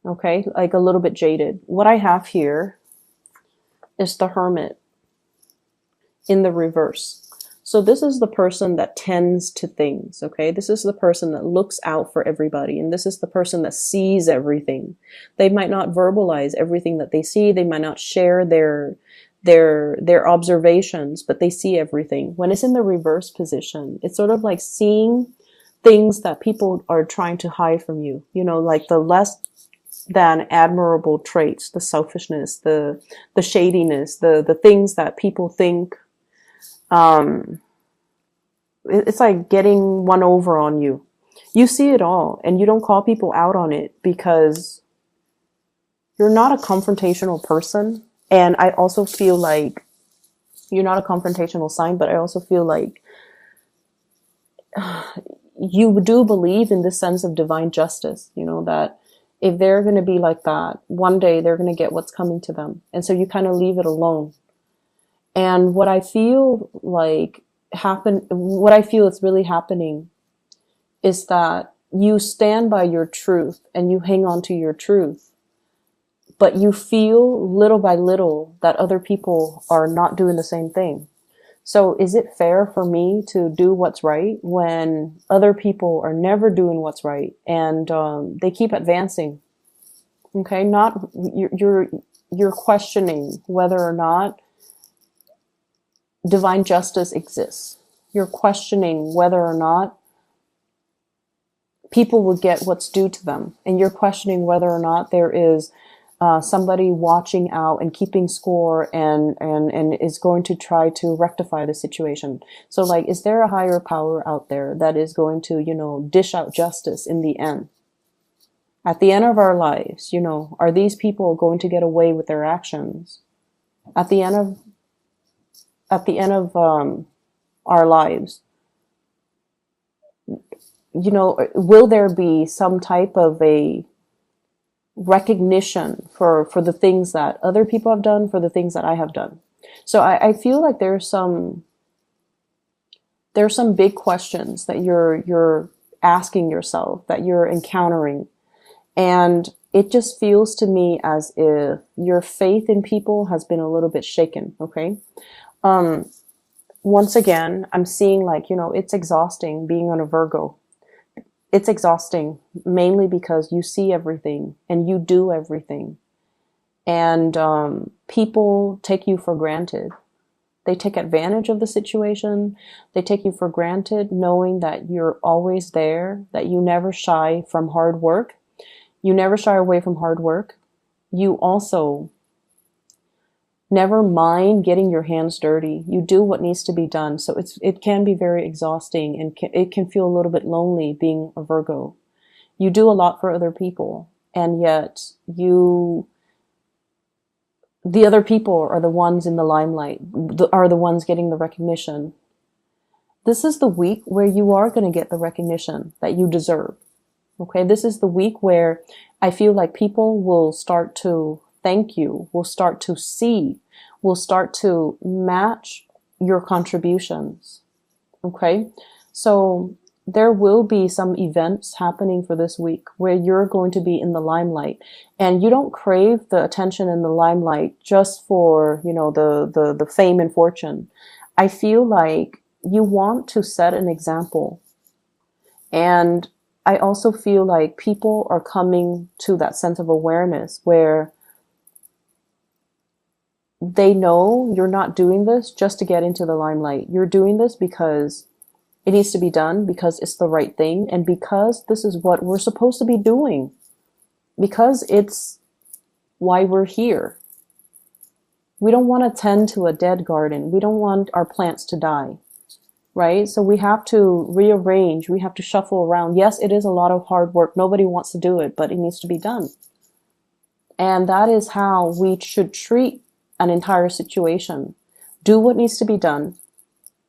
Okay, like a little bit jaded. What I have here is the Hermit in the reverse. So this is the person that tends to things, okay? This is the person that looks out for everybody, and this is the person that sees everything. They might not verbalize everything that they see. They might not share their observations, but they see everything. When it's in the reverse position, it's sort of like seeing things that people are trying to hide from you. You know, like the less than admirable traits, the selfishness, the shadiness, the things that people think it's like getting one over on you. You see it all and you don't call people out on it because you're not a confrontational person. And I also feel like you're not a confrontational sign, but I also feel like you do believe in this sense of divine justice, you know, that if they're going to be like that, one day they're going to get what's coming to them. And so you kind of leave it alone. And what I feel is really happening is that you stand by your truth and you hang on to your truth, but you feel little by little that other people are not doing the same thing. So is it fair for me to do what's right when other people are never doing what's right and they keep advancing? Okay, not you're questioning whether or not divine justice exists. You're questioning whether or not people will get what's due to them. And you're questioning whether or not there is somebody watching out and keeping score and is going to try to rectify the situation. So like, is there a higher power out there that is going to, you know, dish out justice in the end? At the end of our lives, you know, are these people going to get away with their actions? At the end of our lives, you know, will there be some type of a recognition for the things that other people have done, for the things that I have done? So I feel like there's some big questions that you're asking yourself, that you're encountering. And it just feels to me as if your faith in people has been a little bit shaken, okay? Once again, I'm seeing like, you know, it's exhausting being on a Virgo. It's exhausting mainly because you see everything and you do everything. And people take you for granted. They take advantage of the situation. They take you for granted knowing that you're always there, that you never shy from hard work. You never shy away from hard work. You also never mind getting your hands dirty. You do what needs to be done. So it can be very exhausting and it can feel a little bit lonely being a Virgo. You do a lot for other people, and yet the other people are the ones in the limelight, are the ones getting the recognition. This is the week where you are going to get the recognition that you deserve. Okay, this is the week where I feel like people will start to thank you, will start to see, will start to match your contributions. Okay, so there will be some events happening for this week where you're going to be in the limelight, and you don't crave the attention in the limelight just for, you know, the fame and fortune. I feel like you want to set an example, and I also feel like people are coming to that sense of awareness where they know you're not doing this just to get into the limelight. You're doing this because it needs to be done, because it's the right thing, and because this is what we're supposed to be doing, because it's why we're here. We don't want to tend to a dead garden. We don't want our plants to die. Right? So we have to rearrange. We have to shuffle around. Yes, it is a lot of hard work. Nobody wants to do it, but it needs to be done. And that is how we should treat an entire situation. Do what needs to be done.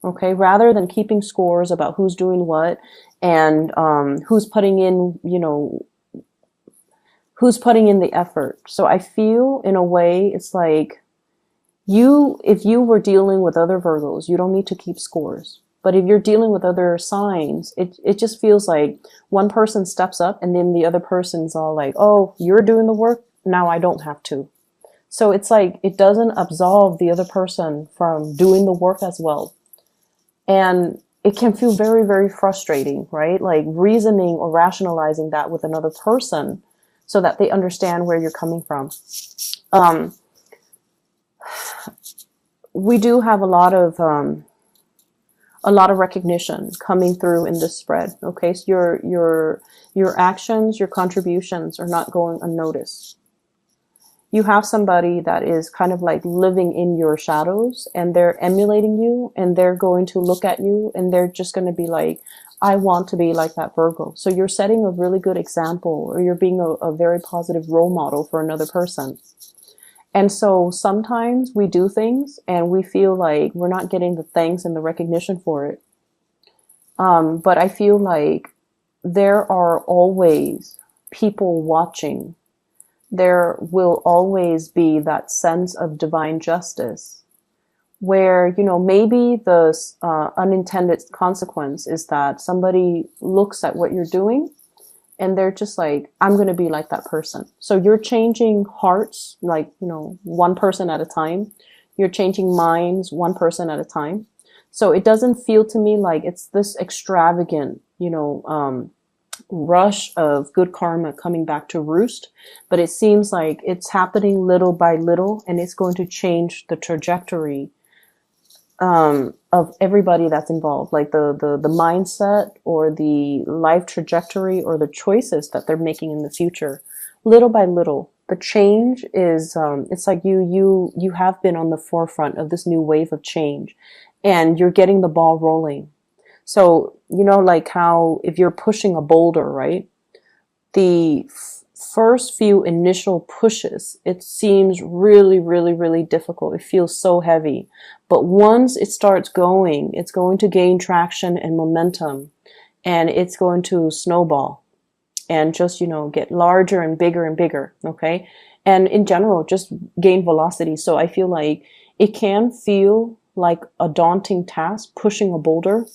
Okay? Rather than keeping scores about who's doing what and who's putting in, you know, who's putting in the effort. So I feel in a way it's like if you were dealing with other Virgos, you don't need to keep scores. But if you're dealing with other signs, it just feels like one person steps up and then the other person's all like, oh, you're doing the work. Now I don't have to. So it's like, it doesn't absolve the other person from doing the work as well. And it can feel very, very frustrating, right? Like reasoning or rationalizing that with another person so that they understand where you're coming from. We do have a lot of recognition coming through in this spread. Okay, so your actions, your contributions are not going unnoticed. You have somebody that is kind of like living in your shadows, and they're emulating you, and they're going to look at you, and they're just going to be like, I want to be like that Virgo. So you're setting a really good example, or you're being a very positive role model for another person. And so sometimes we do things and we feel like we're not getting the thanks and the recognition for it. But I feel like there are always people watching. There will always be that sense of divine justice where, you know, maybe the unintended consequence is that somebody looks at what you're doing and they're just like, I'm going to be like that person. So you're changing hearts, like, you know, one person at a time. You're changing minds, one person at a time. So it doesn't feel to me like it's this extravagant, you know, rush of good karma coming back to roost. But it seems like it's happening little by little, and it's going to change the trajectory of everybody that's involved, like the mindset or the life trajectory or the choices that they're making in the future, little by little. The change is, it's like you have been on the forefront of this new wave of change, and you're getting the ball rolling. So, you know, like how if you're pushing a boulder, right? The first few initial pushes, it seems really, really, really difficult. It feels so heavy. But once it starts going, it's going to gain traction and momentum, and it's going to snowball and just, you know, get larger and bigger and bigger. Okay. And in general, just gain velocity. So I feel like it can feel like a daunting task pushing a boulder.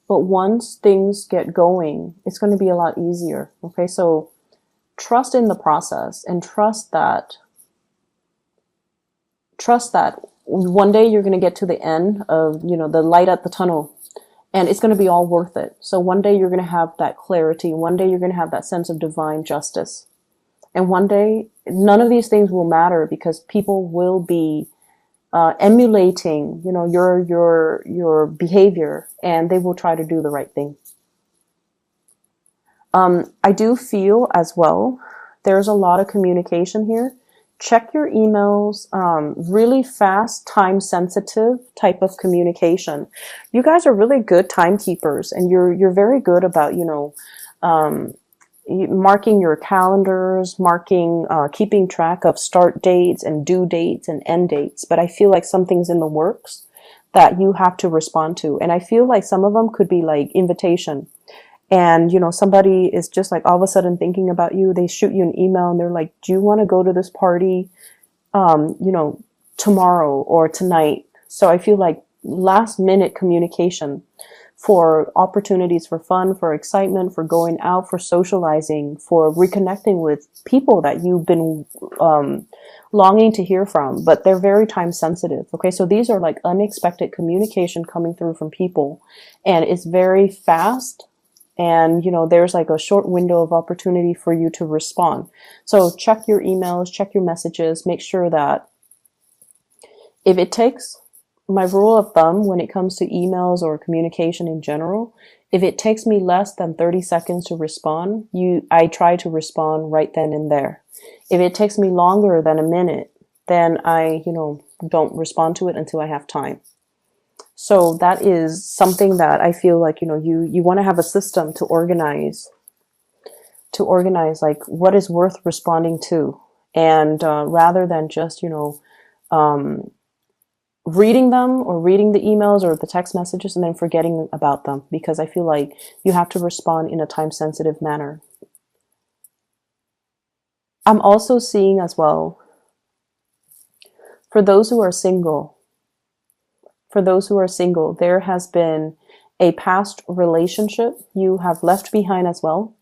But once things get going, it's going to be a lot easier. Okay, so trust in the process and trust that one day you're going to get to the end of, you know, the light at the tunnel, and it's going to be all worth it. So one day you're going to have that clarity. One day you're going to have that sense of divine justice. And one day none of these things will matter because people will be emulating, you know, your behavior, and they will try to do the right thing. I do feel as well, there's a lot of communication here. Check your emails, really fast, time sensitive type of communication. You guys are really good timekeepers, and you're very good about, you know, marking your calendars, keeping track of start dates and due dates and end dates. But I feel like something's in the works that you have to respond to. And I feel like some of them could be like invitation. And, you know, somebody is just like all of a sudden thinking about you. They shoot you an email and they're like, do you want to go to this party, you know, tomorrow or tonight? So I feel like last minute communication for opportunities for fun, for excitement, for going out, for socializing, for reconnecting with people that you've been longing to hear from, but they're very time sensitive. Okay, so these are like unexpected communication coming through from people, and it's very fast. And, you know, there's like a short window of opportunity for you to respond. So check your emails, check your messages, make sure that if it takes, my rule of thumb when it comes to emails or communication in general, if it takes me less than 30 seconds to respond, I try to respond right then and there. If it takes me longer than a minute, then I, you know, don't respond to it until I have time. So that is something that I feel like, you know, you want to have a system to organize like what is worth responding to. And rather than just, you know, reading them or reading the emails or the text messages and then forgetting about them, because I feel like you have to respond in a time sensitive manner. I'm also seeing as well, for those who are single, For those who are single, there has been a past relationship you have left behind as well.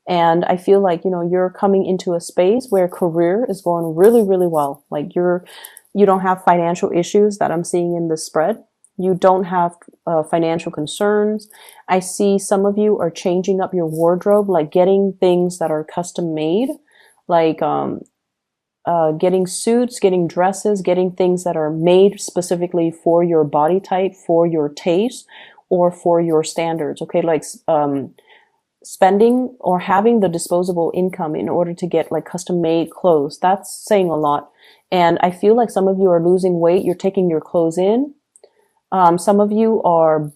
And I feel like, you're coming into a space where career is going really, really well. Like you don't have financial issues that I'm seeing in this spread. You don't have financial concerns. I see some of you are changing up your wardrobe, like getting things that are custom made, like getting suits, getting dresses, getting things that are made specifically for your body type, for your taste, or for your standards. Okay, like spending or having the disposable income in order to get like custom made clothes. That's saying a lot. And I feel like some of you are losing weight. You're taking your clothes in. Some of you are,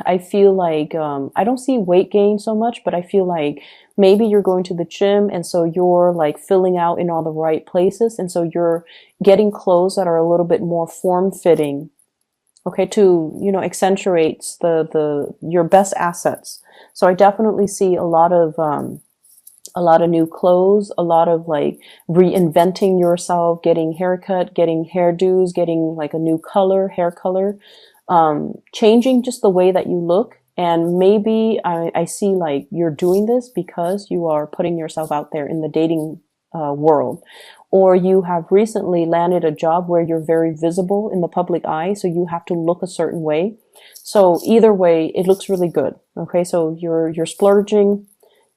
I feel like, I don't see weight gain so much, but I feel like maybe you're going to the gym and so you're like filling out in all the right places. And so you're getting clothes that are a little bit more form fitting. Okay. To, accentuates your best assets. So I definitely see a lot of new clothes, a lot of like reinventing yourself, getting haircut, getting hairdos, getting like a new color, hair color, changing just the way that you look. And maybe I see like you're doing this because you are putting yourself out there in the dating world, or you have recently landed a job where you're very visible in the public eye. So you have to look a certain way. So either way, it looks really good. Okay. So you're splurging.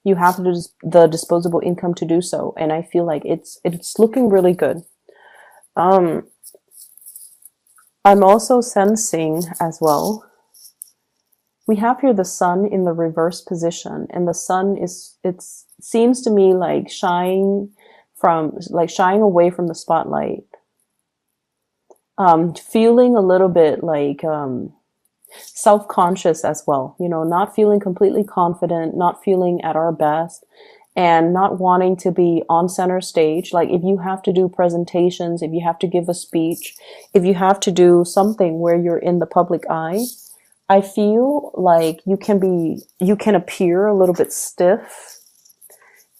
You have the disposable income to do so. And I feel like it's looking really good. I'm also sensing as well, we have here the sun in the reverse position, and the sun it seems to me like shying away from the spotlight. Feeling a little bit like, self-conscious as well, not feeling completely confident, not feeling at our best, and not wanting to be on center stage. Like if you have to do presentations, if you have to give a speech, if you have to do something where you're in the public eye, I feel like you can appear a little bit stiff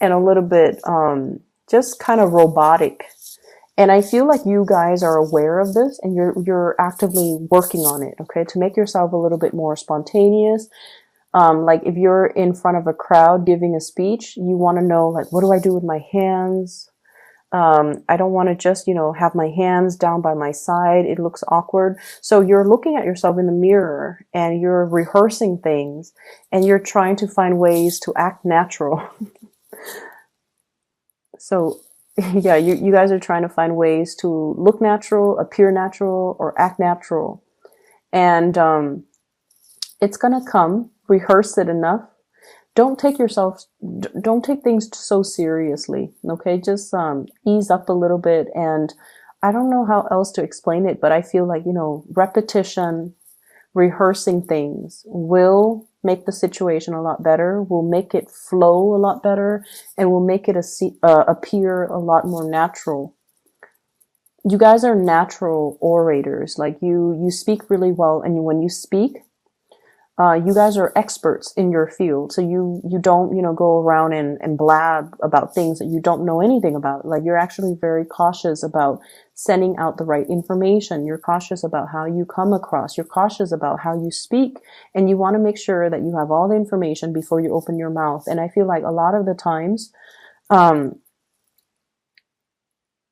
and a little bit, just kind of robotic. And I feel like you guys are aware of this and you're actively working on it, okay, to make yourself a little bit more spontaneous. Like if you're in front of a crowd giving a speech, you want to know, like, what do I do with my hands? I don't want to just, have my hands down by my side. It looks awkward. So you're looking at yourself in the mirror and you're rehearsing things and you're trying to find ways to act natural. So yeah, you guys are trying to find ways to look natural, appear natural, or act natural. And it's going to come. Rehearse it enough. Don't take things so seriously. Okay, just ease up a little bit. And I don't know how else to explain it, but I feel like, repetition, rehearsing things will make the situation a lot better, will make it flow a lot better, and will make it appear a lot more natural. You guys are natural orators. Like you speak really well, and when you speak, you guys are experts in your field. So you don't, go around and blab about things that you don't know anything about. Like you're actually very cautious about sending out the right information. You're cautious about how you come across. You're cautious about how you speak. And you want to make sure that you have all the information before you open your mouth. And I feel like a lot of the times,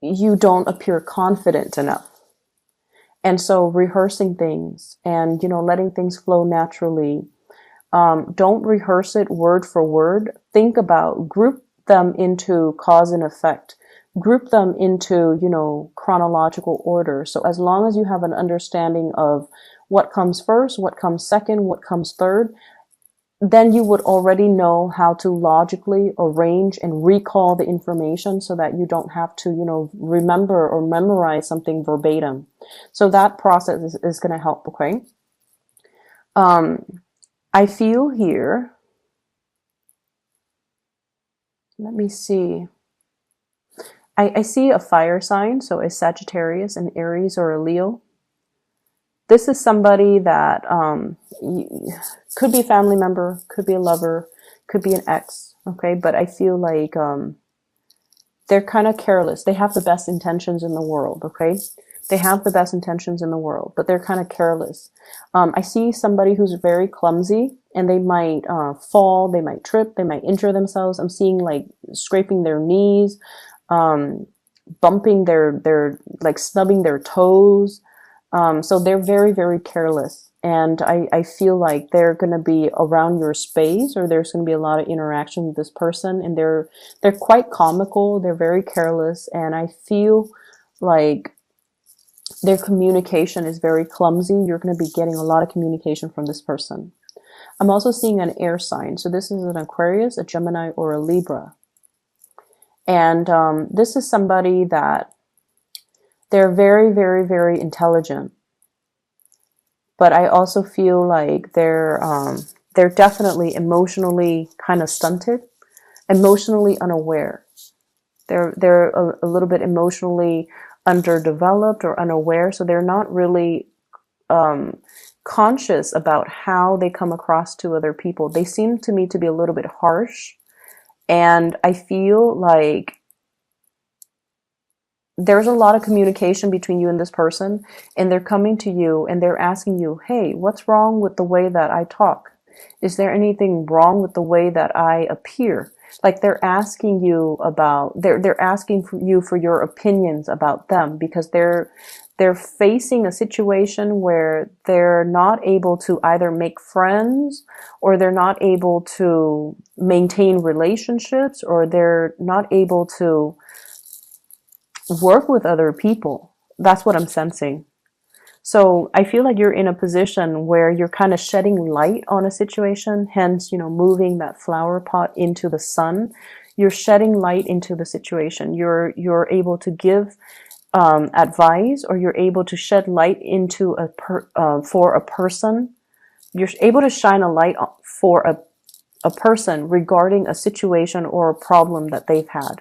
you don't appear confident enough. And so rehearsing things and, letting things flow naturally. Don't rehearse it word for word. Group them into cause and effect. Group them into, chronological order. So as long as you have an understanding of what comes first, what comes second, what comes third, then you would already know how to logically arrange and recall the information so that you don't have to, remember or memorize something verbatim. So that process is going to help, okay? I feel here, let me see. I see a fire sign, so a Sagittarius, an Aries, or a Leo. This is somebody that could be a family member, could be a lover, could be an ex, okay? But I feel like they're kind of careless. They have the best intentions in the world, okay? They have the best intentions in the world, but they're kind of careless. I see somebody who's very clumsy, and they might fall, they might trip, they might injure themselves. I'm seeing like scraping their knees, um, bumping their like snubbing their toes. So they're very, very careless. And I feel like they're going to be around your space, or there's going to be a lot of interaction with this person. And they're quite comical. They're very careless. And I feel like their communication is very clumsy. You're going to be getting a lot of communication from this person. I'm also seeing an air sign. So this is an Aquarius, a Gemini, or a Libra. And this is somebody that they're very, very, very intelligent. But I also feel like they're definitely emotionally kind of stunted, emotionally unaware. They're a little bit emotionally underdeveloped or unaware, so they're not really conscious about how they come across to other people. They seem to me to be a little bit harsh, and I feel like there's a lot of communication between you and this person, and they're coming to you and they're asking you, hey, what's wrong with the way that I talk? Is there anything wrong with the way that I appear? Like they're asking you about, they're asking for you for your opinions about them, because they're facing a situation where they're not able to either make friends, or they're not able to maintain relationships, or they're not able to work with other people. That's what I'm sensing. So I feel like you're in a position where you're kind of shedding light on a situation, hence, moving that flower pot into the sun. You're shedding light into the situation. You're able to give advice, or you're able to shed light into for a person. You're able to shine a light for a person regarding a situation or a problem that they've had.